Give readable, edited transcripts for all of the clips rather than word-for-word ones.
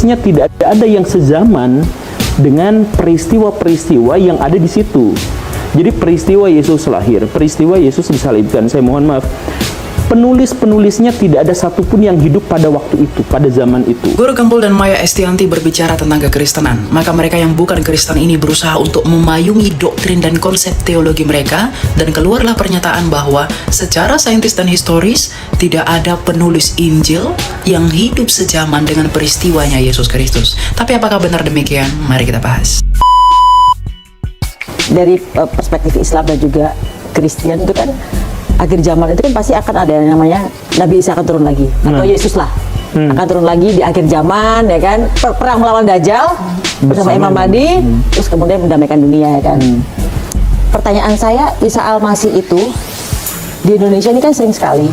penulisnya tidak ada yang sezaman dengan peristiwa-peristiwa yang ada di situ. Jadi peristiwa Yesus lahir, peristiwa Yesus disalibkan, saya mohon maaf, penulis-penulisnya tidak ada satupun yang hidup pada waktu itu, pada zaman itu. Guru Gembul dan Maya Estianti berbicara tentang kekristenan, maka mereka yang bukan Kristen ini berusaha untuk memayungi doktrin dan konsep teologi mereka, dan keluarlah pernyataan bahwa secara saintis dan historis tidak ada penulis Injil yang hidup sejaman dengan peristiwanya Yesus Kristus. Tapi apakah benar demikian? Mari kita bahas. Dari perspektif Islam dan juga Kristen itu kan, akhir zaman itu kan pasti akan ada yang namanya Nabi Isa akan turun lagi, atau Yesus lah akan turun lagi di akhir zaman, ya kan, perang melawan Dajjal bersama Imam Mahdi, terus kemudian mendamaikan dunia, ya kan. Pertanyaan saya, Isa Al-Masih itu di Indonesia ini kan sering sekali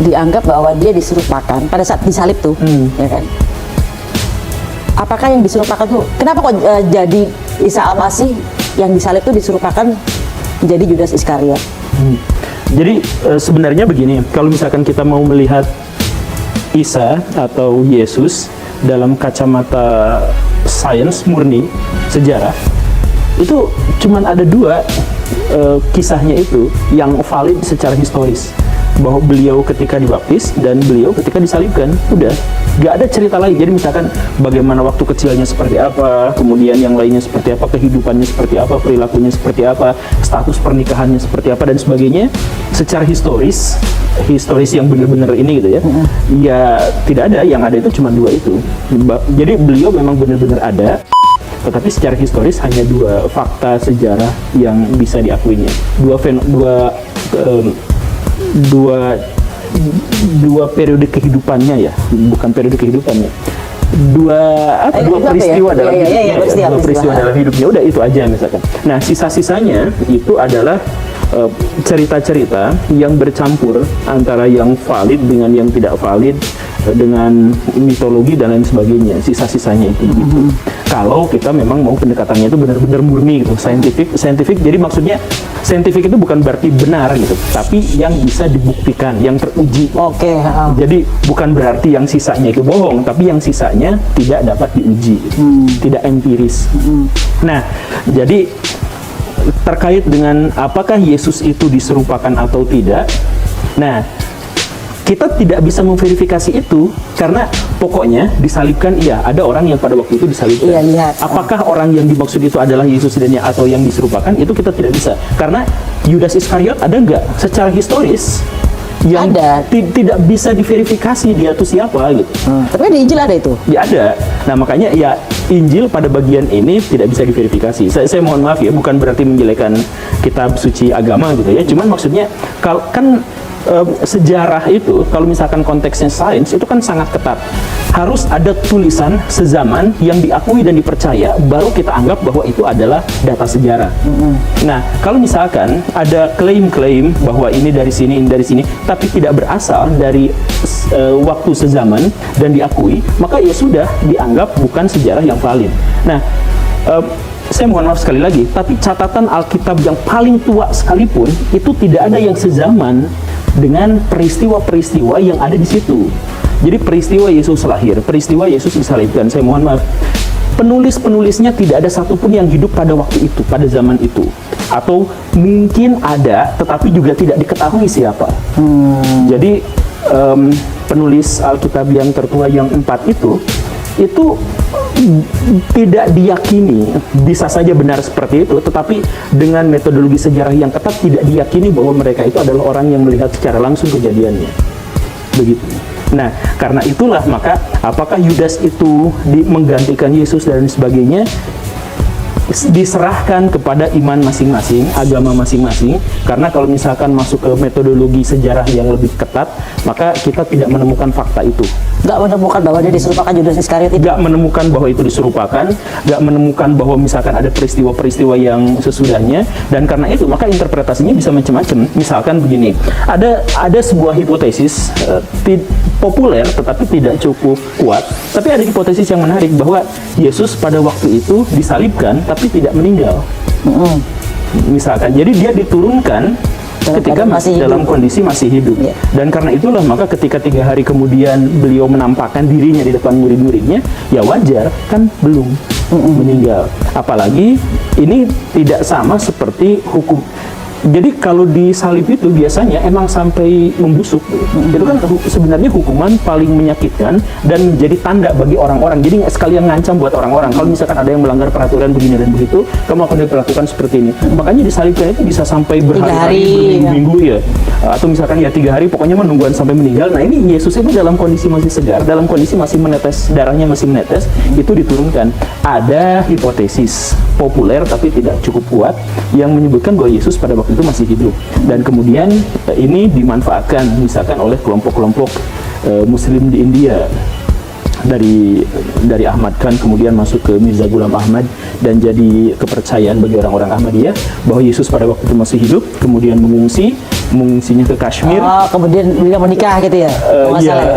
dianggap bahwa dia diserupakan pada saat disalib tuh, ya kan. Apakah yang diserupakan tuh, kenapa kok jadi Isa Al-Masih yang disalib tuh diserupakan menjadi Judas Iskariot? Jadi sebenarnya begini, kalau misalkan kita mau melihat Isa atau Yesus dalam kacamata sains murni, sejarah, itu cuman ada dua kisahnya itu yang valid secara historis, bahwa beliau ketika dibaptis dan beliau ketika disalibkan. Udah, gak ada cerita lain. Jadi misalkan bagaimana waktu kecilnya seperti apa, kemudian yang lainnya seperti apa, kehidupannya seperti apa, perilakunya seperti apa, status pernikahannya seperti apa, dan sebagainya. Secara historis yang benar-benar ini gitu ya, ya tidak ada. Yang ada itu cuma dua itu. Jadi beliau memang benar-benar ada, tetapi secara historis hanya dua fakta sejarah yang bisa diakuinya. Dua periode kehidupannya, ya, bukan periode kehidupannya, dua peristiwa dalam hidupnya, dua peristiwa dalam hidupnya. Udah, itu aja misalkan. Nah, sisa-sisanya itu adalah cerita-cerita yang bercampur antara yang valid dengan yang tidak valid, dengan mitologi dan lain sebagainya. Sisa-sisanya itu gitu. Kalau kita memang mau pendekatannya itu benar-benar murni gitu, saintifik. Jadi maksudnya saintifik itu bukan berarti benar gitu, tapi yang bisa dibuktikan, yang teruji. Jadi bukan berarti yang sisanya itu bohong, tapi yang sisanya tidak dapat diuji, tidak empiris. Nah, jadi terkait dengan apakah Yesus itu diserupakan atau tidak, nah, kita tidak bisa memverifikasi itu, karena pokoknya disalibkan, iya, ada orang yang pada waktu itu disalibkan. Apakah orang yang dimaksud itu adalah Yesus dan atau yang diserupakan, itu kita tidak bisa, karena Judas Iskariot ada nggak secara historis yang tidak bisa diverifikasi dia itu siapa gitu. Tapi di Injil ada itu? Ya ada. Nah makanya ya Injil pada bagian ini tidak bisa diverifikasi. Saya mohon maaf ya, bukan berarti menjelekan kitab suci agama gitu ya. Cuman maksudnya kalau kan sejarah itu, kalau misalkan konteksnya sains, itu kan sangat ketat. Harus ada tulisan sezaman yang diakui dan dipercaya, baru kita anggap bahwa itu adalah data sejarah. Nah, kalau misalkan ada klaim-klaim bahwa ini dari sini, tapi tidak berasal dari waktu sezaman dan diakui, maka ya sudah dianggap bukan sejarah yang valid. Nah, saya mohon maaf sekali lagi, tapi catatan Alkitab yang paling tua sekalipun itu tidak ada yang sezaman dengan peristiwa-peristiwa yang ada di situ. Jadi peristiwa Yesus lahir, peristiwa Yesus disalibkan, saya mohon maaf, penulis-penulisnya tidak ada satupun yang hidup pada waktu itu, pada zaman itu. Atau mungkin ada, tetapi juga tidak diketahui siapa. Jadi penulis Alkitab yang tertua yang 4 itu tidak diyakini, bisa saja benar seperti itu, tetapi dengan metodologi sejarah yang ketat tidak diyakini bahwa mereka itu adalah orang yang melihat secara langsung kejadiannya. Begitu. Nah, karena itulah maka apakah Yudas itu menggantikan Yesus dan sebagainya, diserahkan kepada iman masing-masing, agama masing-masing. Karena kalau misalkan masuk ke metodologi sejarah yang lebih ketat, maka kita tidak menemukan fakta itu. Nggak menemukan bahwa dia diserupakan Judas Iskariot itu? Nggak menemukan bahwa itu diserupakan, nggak menemukan bahwa misalkan ada peristiwa-peristiwa yang sesudahnya, dan karena itu maka interpretasinya bisa macam-macam. Misalkan begini, ada sebuah hipotesis populer tetapi tidak cukup kuat, tapi ada hipotesis yang menarik bahwa Yesus pada waktu itu disalibkan tapi tidak meninggal. Misalkan, jadi dia diturunkan ketika masih hidup. dalam kondisi masih hidup. Iya. Dan karena itulah maka ketika 3 hari kemudian beliau menampakkan dirinya di depan murid-muridnya, ya wajar kan belum meninggal. Apalagi ini tidak sama seperti hukum. Jadi kalau di salib itu biasanya emang sampai membusuk. Itu kan sebenarnya hukuman paling menyakitkan dan menjadi tanda bagi orang-orang. Jadi sekalian ngancam buat orang-orang. Kalau misalkan ada yang melanggar peraturan begini dan begitu, kamu akan diperlakukan seperti ini. Makanya disalibkan itu bisa sampai berhari-hari, berminggu-minggu ya. Atau misalkan ya 3 hari, pokoknya menungguan sampai meninggal. Nah ini Yesus itu dalam kondisi masih segar, dalam kondisi masih menetes, darahnya masih menetes, itu diturunkan. Ada hipotesis populer tapi tidak cukup kuat yang menyebutkan bahwa Yesus pada waktu itu masih hidup, dan kemudian ini dimanfaatkan misalkan oleh kelompok-kelompok Muslim di India dari Ahmad Khan kemudian masuk ke Mirza Ghulam Ahmad dan jadi kepercayaan bagi orang-orang Ahmadiyah bahwa Yesus pada waktu itu masih hidup, kemudian mengungsinya ke Kashmir. Oh, kemudian beliau menikah gitu ya?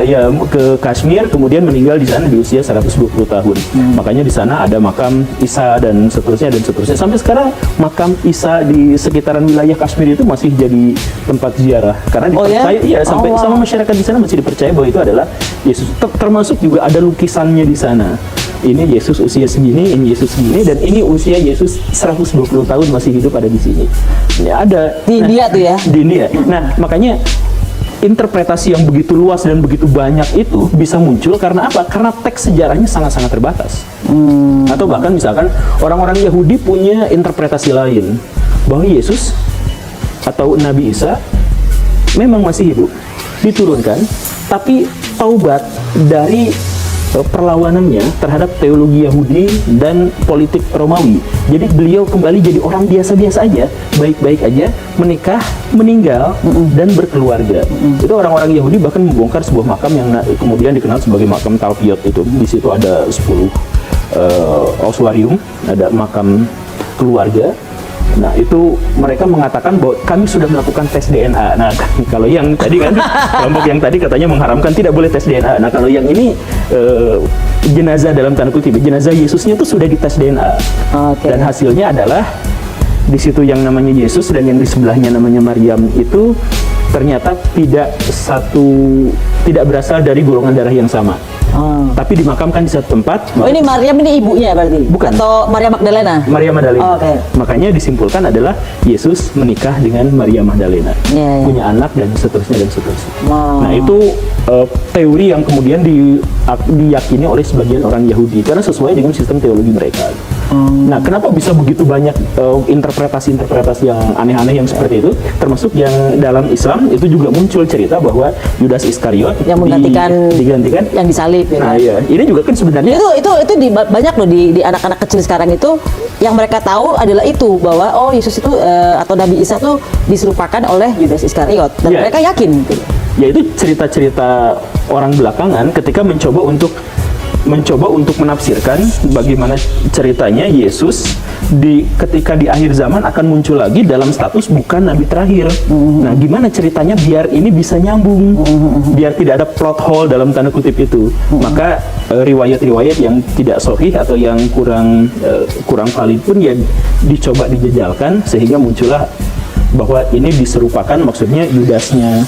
Ya, ke Kashmir, kemudian meninggal di sana di usia 120 tahun. Makanya di sana ada makam Isa dan seterusnya. Sampai sekarang makam Isa di sekitaran wilayah Kashmir itu masih jadi tempat ziarah karena dipercaya, sama masyarakat di sana masih dipercaya bahwa itu adalah Yesus. Termasuk juga ada lukisannya di sana. Ini Yesus usia segini, ini Yesus segini, dan ini usia Yesus 120 tahun masih hidup ada di sini. Ya, ada di India tuh ya? Di India. Nah, makanya interpretasi yang begitu luas dan begitu banyak itu bisa muncul karena apa? Karena teks sejarahnya sangat-sangat terbatas. Atau bahkan misalkan orang-orang Yahudi punya interpretasi lain bahwa Yesus atau Nabi Isa memang masih hidup, diturunkan, tapi taubat dari perlawanannya terhadap teologi Yahudi dan politik Romawi. Jadi beliau kembali jadi orang biasa-biasa aja, baik-baik aja, menikah, meninggal, dan berkeluarga. Itu orang-orang Yahudi bahkan membongkar sebuah makam yang kemudian dikenal sebagai makam Talpiot itu. Di situ ada 10 ossuarium, ada makam keluarga. Nah, itu mereka mengatakan bahwa kami sudah melakukan tes DNA. Nah, kalau yang tadi kan, kelompok yang tadi katanya mengharamkan tidak boleh tes DNA. Nah, kalau yang ini jenazah dalam tanda kutip, jenazah Yesusnya itu sudah dites DNA. Dan hasilnya adalah di situ yang namanya Yesus dan yang di sebelahnya namanya Maryam itu ternyata tidak berasal dari golongan darah yang sama. Tapi dimakamkan di satu tempat. Oh, ini Maryam ini ibunya berarti? Bukan. Atau Maria Magdalena? Maria Magdalena. Makanya disimpulkan adalah Yesus menikah dengan Maria Magdalena, punya anak dan seterusnya. Nah, itu teori yang kemudian diyakini oleh sebagian orang Yahudi karena sesuai dengan sistem teologi mereka. Nah, kenapa bisa begitu banyak interpretasi yang aneh-aneh yang seperti itu? Termasuk yang dalam Islam itu juga muncul cerita bahwa Yudas Iskariot yang digantikan yang disalib. Nah, iya, ini juga kan sebenarnya itu banyak loh di anak-anak kecil sekarang itu yang mereka tahu adalah itu bahwa Yesus itu atau Nabi Isa itu diserupakan oleh Yudas Iskariot dan mereka yakin gitu. Ya, itu cerita-cerita orang belakangan ketika mencoba untuk menafsirkan bagaimana ceritanya Yesus ketika di akhir zaman akan muncul lagi dalam status bukan nabi terakhir. Nah, gimana ceritanya biar ini bisa nyambung, biar tidak ada plot hole dalam tanda kutip itu. Maka riwayat-riwayat yang tidak sahih atau yang kurang valid pun ya dicoba dijejalkan sehingga muncullah bahwa ini diserupakan, maksudnya Yudasnya.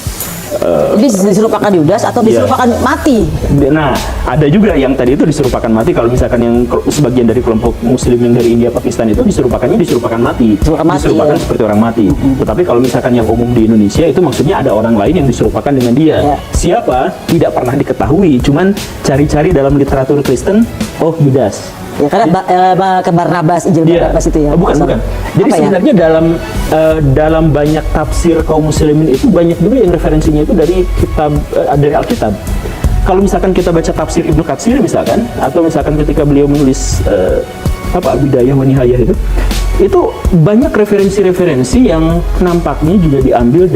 Jadi diserupakan Yudas atau diserupakan mati? Nah, ada juga yang tadi itu diserupakan mati. Kalau misalkan yang sebagian dari kelompok Muslim yang dari India Pakistan itu diserupakan mati. Diserupakan seperti orang mati. Tetapi kalau misalkan yang umum di Indonesia itu maksudnya ada orang lain yang diserupakan dengan dia. Siapa? Tidak pernah diketahui. Cuman cari-cari dalam literatur Kristen, Yudas. Ya, karena ke Barnabas, Injil Barnabas itu ya. Bukan. Jadi sebenarnya dalam banyak tafsir kaum muslimin itu banyak juga yang referensinya itu dari Alkitab. Kalau misalkan kita baca tafsir Ibnu Katsir misalkan, atau misalkan ketika beliau menulis Al-Bidayah wa Nihayah itu banyak referensi-referensi yang nampaknya juga diambil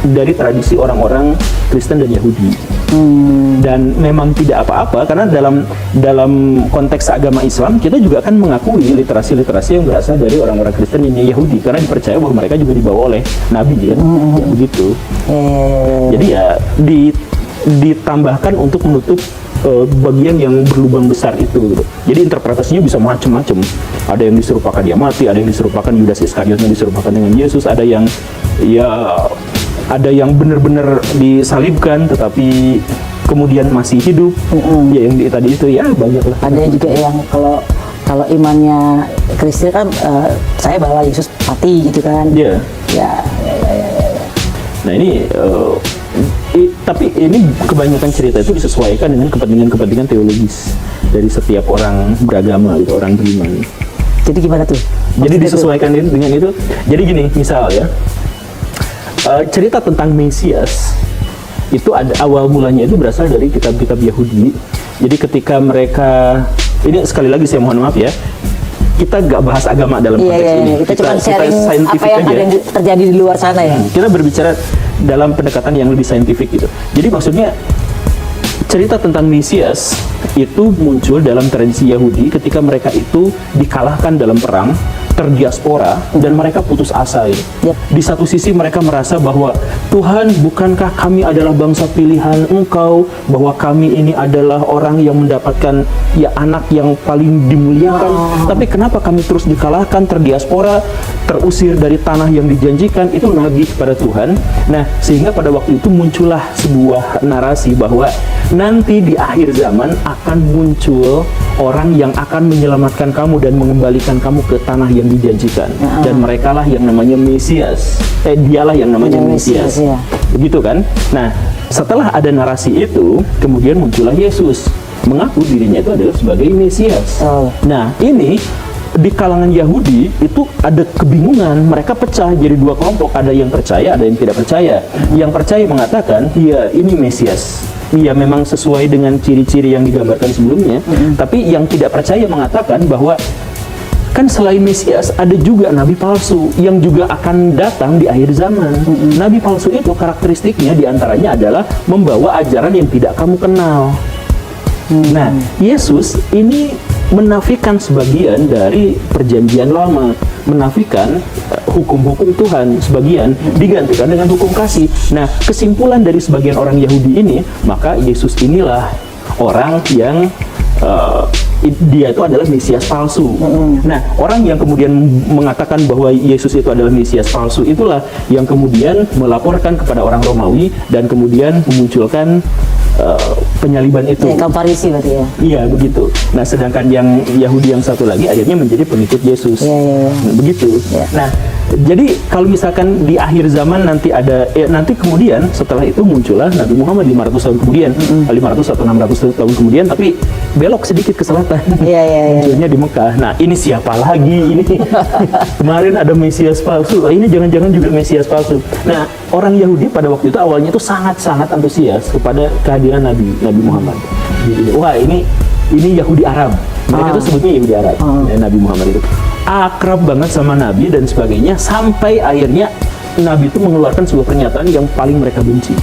dari tradisi orang-orang Kristen dan Yahudi. Dan memang tidak apa-apa karena dalam konteks agama Islam kita juga akan mengakui literasi-literasi yang berasal dari orang-orang Kristen dan Yahudi karena dipercaya bahwa mereka juga dibawa oleh Nabi ya, begitu. Jadi ya ditambahkan untuk menutup bagian yang berlubang besar itu gitu. Jadi interpretasinya bisa macam-macam. Ada yang diserupakan dia mati, ada yang diserupakan Yudas Iskariot yang diserupakan dengan Yesus, ada yang benar-benar disalibkan tetapi kemudian masih hidup. Ya yang tadi itu ya banyak lah. Ada juga yang kalau imannya Kristen kan saya bahwa Yesus mati gitu kan. Iya. Ya. Nah ini tapi ini kebanyakan cerita itu disesuaikan dengan kepentingan teologis dari setiap orang beragama gitu, orang beriman. Jadi gimana tuh? Jadi disesuaikan dengan itu. Jadi gini, misal ya, cerita tentang Mesias itu ada awal mulanya itu berasal dari kitab-kitab Yahudi. Jadi ketika mereka, ini sekali lagi saya mohon maaf ya, kita nggak bahas agama dalam konteks ini. Kita cuma sharing apa yang ada yang terjadi di luar sana ya. Kita berbicara dalam pendekatan yang lebih saintifik gitu. Jadi maksudnya cerita tentang Mesias itu muncul dalam tradisi Yahudi ketika mereka itu dikalahkan dalam perang, terdiaspora, dan mereka putus asa ya. Di satu sisi mereka merasa bahwa Tuhan, bukankah kami adalah bangsa pilihan Engkau, bahwa kami ini adalah orang yang mendapatkan ya anak yang paling dimuliakan, tapi kenapa kami terus dikalahkan, terdiaspora, terusir dari tanah yang dijanjikan. Itu nagih kepada Tuhan. Nah, sehingga pada waktu itu muncullah sebuah narasi bahwa nanti di akhir zaman akan muncul orang yang akan menyelamatkan kamu dan mengembalikan kamu ke tanah yang dijanjikan, dan merekalah yang namanya Mesias. Dialah yang namanya Mesias. Ya. Begitu kan? Nah, setelah ada narasi itu, kemudian muncullah Yesus mengaku dirinya itu adalah sebagai Mesias. Nah, ini di kalangan Yahudi itu ada kebingungan, mereka pecah jadi dua kelompok, ada yang percaya, ada yang tidak percaya. Yang percaya mengatakan, ya ini Mesias, iya memang sesuai dengan ciri-ciri yang digambarkan sebelumnya. Tapi yang tidak percaya mengatakan bahwa kan selain Mesias ada juga nabi palsu yang juga akan datang di akhir zaman. Nabi palsu itu karakteristiknya diantaranya adalah membawa ajaran yang tidak kamu kenal. Nah, Yesus ini menafikan sebagian dari perjanjian lama, menafikan hukum-hukum Tuhan sebagian, digantikan dengan hukum kasih. Nah, kesimpulan dari sebagian orang Yahudi ini, maka Yesus inilah orang yang dia itu adalah Mesias palsu. Nah, orang yang kemudian mengatakan bahwa Yesus itu adalah Mesias palsu itulah yang kemudian melaporkan kepada orang Romawi dan kemudian memunculkan penyaliban itu. Kaum Farisi berarti ya. Iya, begitu. Nah, sedangkan yang Yahudi yang satu lagi akhirnya menjadi pengikut Yesus. Begitu. Nah, jadi kalau misalkan di akhir zaman nanti ada nanti kemudian setelah itu muncullah Nabi Muhammad 500 tahun kemudian, 500 atau 600 tahun kemudian, tapi belok sedikit ke selatan. Munculnya di Mekah. Nah, ini siapa lagi ini? Kemarin ada Mesias palsu. Ini jangan-jangan juga Mesias palsu. Nah, orang Yahudi pada waktu itu awalnya itu sangat-sangat antusias kepada kehadiran Nabi Muhammad. Wah, ini Yahudi Arab. Mereka itu sebutnya Yahudi Arab. Nabi Muhammad itu akrab banget sama Nabi dan sebagainya, sampai akhirnya Nabi itu mengeluarkan sebuah pernyataan yang paling mereka benci.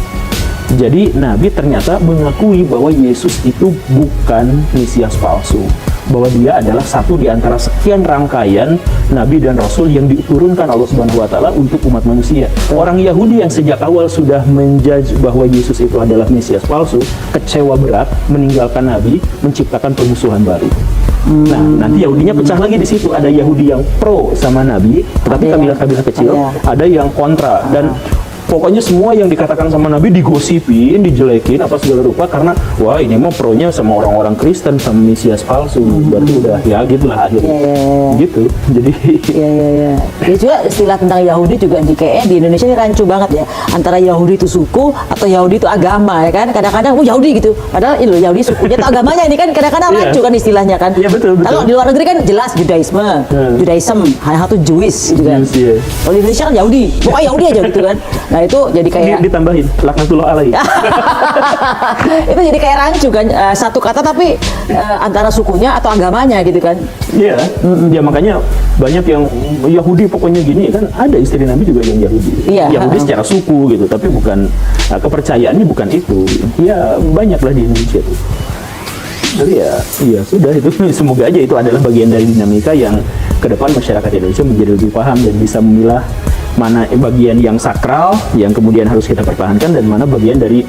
Jadi Nabi ternyata mengakui bahwa Yesus itu bukan Mesias palsu, bahwa dia adalah satu di antara sekian rangkaian Nabi dan Rasul yang diturunkan Allah Subhanahu wa Ta'ala untuk umat manusia. Orang Yahudi yang sejak awal sudah menjudge bahwa Yesus itu adalah Mesias palsu, kecewa berat, meninggalkan Nabi, menciptakan permusuhan baru. Nah, nanti Yahudinya pecah lagi di situ. Ada Yahudi yang pro sama Nabi, tetapi kabilah-kabilah kecil, ada yang kontra, dan pokoknya semua yang dikatakan sama Nabi digosipin, dijelekin apa segala rupa, karena wah ini mah pronya sama orang-orang Kristen, sama Mesias palsu. Berarti udah ya gitulah akhirnya. Gitu. Jadi Ya juga istilah tentang Yahudi juga kayaknya di Indonesia ini rancu banget ya. Antara Yahudi itu suku atau Yahudi itu agama ya kan. Kadang-kadang Yahudi gitu. Padahal ini loh Yahudi sukunya atau agamanya ini kan kadang-kadang rancu kan istilahnya kan. Iya, betul. Kalau di luar negeri kan jelas Judaisme, hal-hal itu Jewish gitu kan. Kalau di Indonesia kan Yahudi, pokoknya Yahudi aja gitu kan. Nah, itu jadi kayak ditambahin laknatullah alaihi. Itu jadi kayak rancu kan, satu kata tapi antara sukunya atau agamanya gitu kan. Iya, ya makanya banyak yang Yahudi pokoknya gini kan, ada istri Nabi juga yang Yahudi. Yahudi secara suku gitu, tapi bukan kepercayaannya bukan itu. Ya banyaklah di Indonesia tuh. Jadi ya sudah itu, semoga aja itu adalah bagian dari dinamika yang ke depan masyarakat Indonesia menjadi lebih paham dan bisa memilah mana bagian yang sakral yang kemudian harus kita pertahankan dan mana bagian dari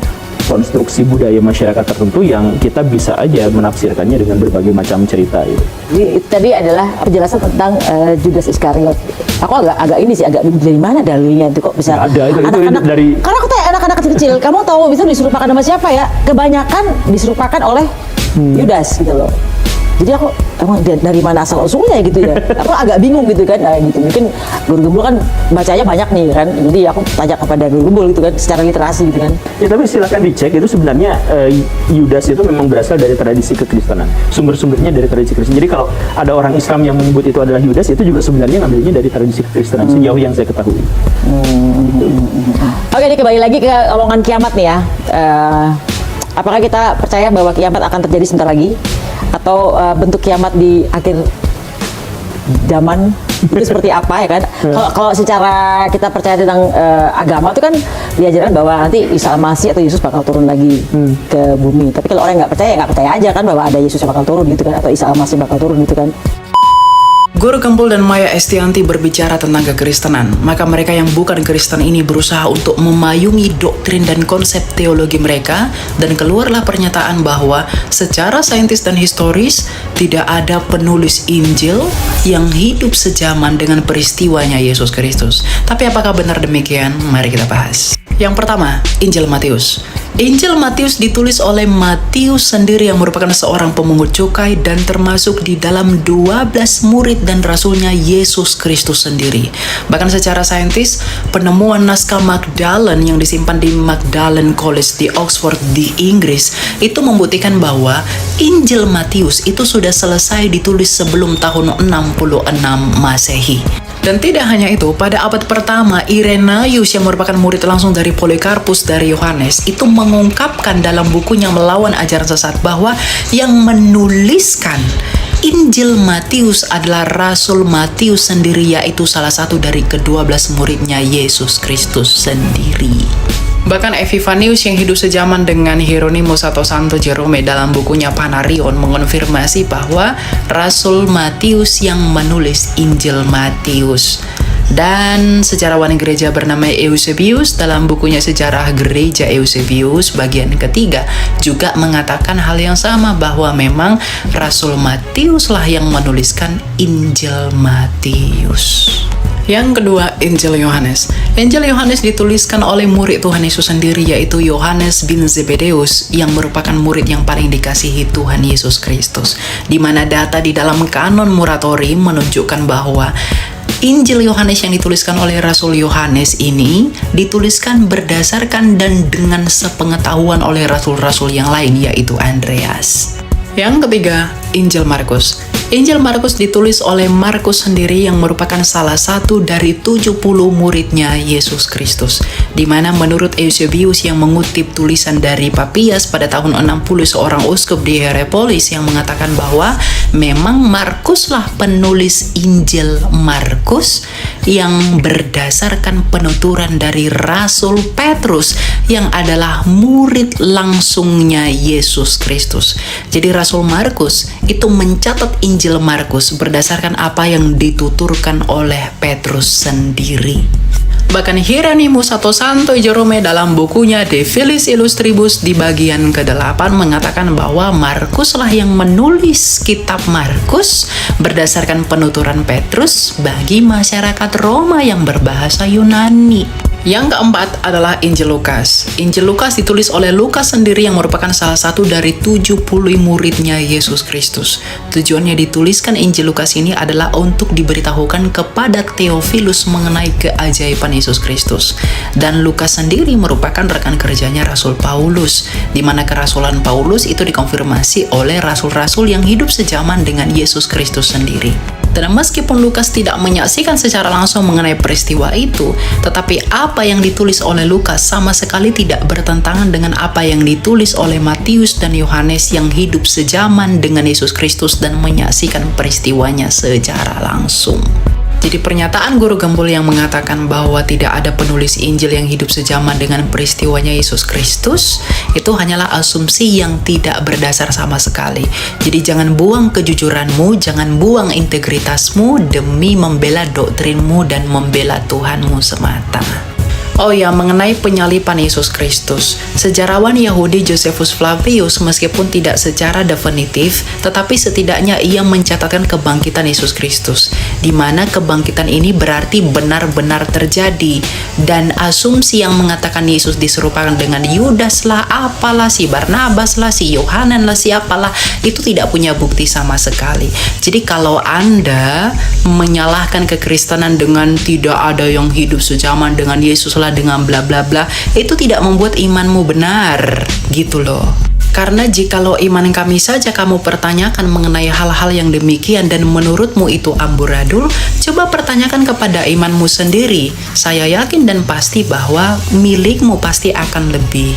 konstruksi budaya masyarakat tertentu yang kita bisa aja menafsirkannya dengan berbagai macam cerita gitu. Jadi itu tadi adalah penjelasan tentang Judas Iskariot. Aku agak ini sih, agak dari mana dalilnya itu kok bisa Nggak ada, itu anak-anak dari karena aku tanya anak-anak kecil-kecil, kamu tahu bisa diserupakan sama siapa ya? Kebanyakan diserupakan oleh Yudas gitu loh. Jadi aku emang dari mana asal usulnya gitu ya? Aku agak bingung gitu kan. Nah, gitu. Mungkin Guru Gembul kan bacanya banyak nih kan. Jadi aku tanya kepada Guru Gembul gitu kan secara literasi gitu kan. Ya, tapi silakan dicek, itu sebenarnya Yudas itu memang berasal dari tradisi kekristenan. Sumber-sumbernya dari tradisi Kristen. Jadi kalau ada orang Islam yang menyebut itu adalah Yudas, itu juga sebenarnya ngambilnya dari tradisi kekristenan sejauh yang saya ketahui. Oke, ini kembali lagi ke omongan kiamat nih ya. Apakah kita percaya bahwa kiamat akan terjadi sebentar lagi? Atau bentuk kiamat di akhir zaman itu seperti apa ya kan? Kalau secara kita percaya tentang agama itu kan diajarkan bahwa nanti Isa Al-Masih atau Yesus bakal turun lagi ke bumi. Tapi kalau orang nggak percaya aja kan bahwa ada Yesus yang bakal turun gitu kan, atau Isa Al-Masih bakal turun gitu kan. Guru Gembul dan Maya Estianti berbicara tentang kekristenan, maka mereka yang bukan Kristen ini berusaha untuk memayungi doktrin dan konsep teologi mereka, dan keluarlah pernyataan bahwa secara saintis dan historis tidak ada penulis Injil yang hidup sejaman dengan peristiwanya Yesus Kristus. Tapi apakah benar demikian? Mari kita bahas. Yang pertama, Injil Matius. Injil Matius ditulis oleh Matius sendiri yang merupakan seorang pemungut cukai dan termasuk di dalam 12 murid dan rasulnya Yesus Kristus sendiri. Bahkan secara saintis, penemuan naskah Magdalen yang disimpan di Magdalen College di Oxford di Inggris itu membuktikan bahwa Injil Matius itu sudah selesai ditulis sebelum tahun 66 Masehi. Dan tidak hanya itu, pada abad pertama, Irenaeus yang merupakan murid langsung dari Polikarpus dari Yohanes itu mengungkapkan dalam bukunya Melawan Ajaran Sesat bahwa yang menuliskan Injil Matius adalah Rasul Matius sendiri, yaitu salah satu dari ke-12 muridnya Yesus Kristus sendiri. Bahkan Epifanius yang hidup sejaman dengan Hieronymus atau Santo Jerome dalam bukunya Panarion mengonfirmasi bahwa Rasul Matius yang menulis Injil Matius. Dan sejarawan gereja bernama Eusebius dalam bukunya Sejarah Gereja Eusebius bagian ketiga juga mengatakan hal yang sama, bahwa memang Rasul Matiuslah yang menuliskan Injil Matius. Yang kedua, Injil Yohanes. Injil Yohanes dituliskan oleh murid Tuhan Yesus sendiri, yaitu Yohanes bin Zebedeus, yang merupakan murid yang paling dikasihi Tuhan Yesus Kristus. Di mana data di dalam kanon Muratori menunjukkan bahwa Injil Yohanes yang dituliskan oleh Rasul Yohanes ini dituliskan berdasarkan dan dengan sepengetahuan oleh rasul-rasul yang lain, yaitu Andreas. Yang ketiga, Injil Markus. Injil Markus ditulis oleh Markus sendiri yang merupakan salah satu dari 70 muridnya Yesus Kristus. Di mana menurut Eusebius yang mengutip tulisan dari Papias pada tahun 60 seorang uskup di Hierapolis yang mengatakan bahwa memang Markuslah penulis Injil Markus yang berdasarkan penuturan dari Rasul Petrus yang adalah murid langsungnya Yesus Kristus. Jadi Rasul Markus itu mencatat Injil Markus berdasarkan apa yang dituturkan oleh Petrus sendiri. Bahkan Hieronymus atau Santo Jerome dalam bukunya De Filiis Illustribus di bagian ke-8 mengatakan bahwa Markuslah yang menulis kitab Markus berdasarkan penuturan Petrus bagi masyarakat Roma yang berbahasa Yunani. Yang keempat adalah Injil Lukas. Injil Lukas ditulis oleh Lukas sendiri yang merupakan salah satu dari 70 muridnya Yesus Kristus. Tujuannya dituliskan Injil Lukas ini adalah untuk diberitahukan kepada Theophilus mengenai keajaiban Yesus Kristus. Dan Lukas sendiri merupakan rekan kerjanya Rasul Paulus, di mana kerasulan Paulus itu dikonfirmasi oleh rasul-rasul yang hidup sejaman dengan Yesus Kristus sendiri. Dan meskipun Lukas tidak menyaksikan secara langsung mengenai peristiwa itu, tetapi apa yang ditulis oleh Lukas sama sekali tidak bertentangan dengan apa yang ditulis oleh Matius dan Yohanes yang hidup sejaman dengan Yesus Kristus dan menyaksikan peristiwanya secara langsung. Jadi pernyataan Guru Gembul yang mengatakan bahwa tidak ada penulis Injil yang hidup sejaman dengan peristiwanya Yesus Kristus itu hanyalah asumsi yang tidak berdasar sama sekali. Jadi jangan buang kejujuranmu, jangan buang integritasmu demi membela doktrinmu dan membela Tuhanmu semata. Oh ya, mengenai penyalipan Yesus Kristus. Sejarawan Yahudi Josephus Flavius meskipun tidak secara definitif, tetapi setidaknya ia mencatatkan kebangkitan Yesus Kristus, di mana kebangkitan ini berarti benar-benar terjadi. Dan asumsi yang mengatakan Yesus diserupakan dengan Yudas lah, apalah, si Barnabas lah, si Yohanan lah, siapalah, itu tidak punya bukti sama sekali. Jadi kalau Anda menyalahkan kekristenan dengan tidak ada yang hidup sejaman dengan Yesus lah, dengan bla bla bla, itu tidak membuat imanmu benar gitu loh. Karena jikalau iman kami saja kamu pertanyakan mengenai hal-hal yang demikian dan menurutmu itu amburadul, coba pertanyakan kepada imanmu sendiri. Saya yakin dan pasti bahwa milikmu pasti akan lebih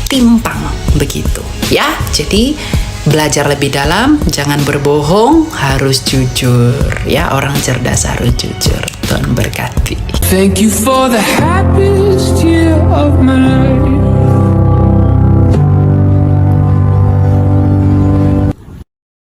timpang begitu. Ya, jadi belajar lebih dalam, jangan berbohong, harus jujur. Ya, orang cerdas harus jujur. Tuhan berkati. Thank you for the happiest year of my life.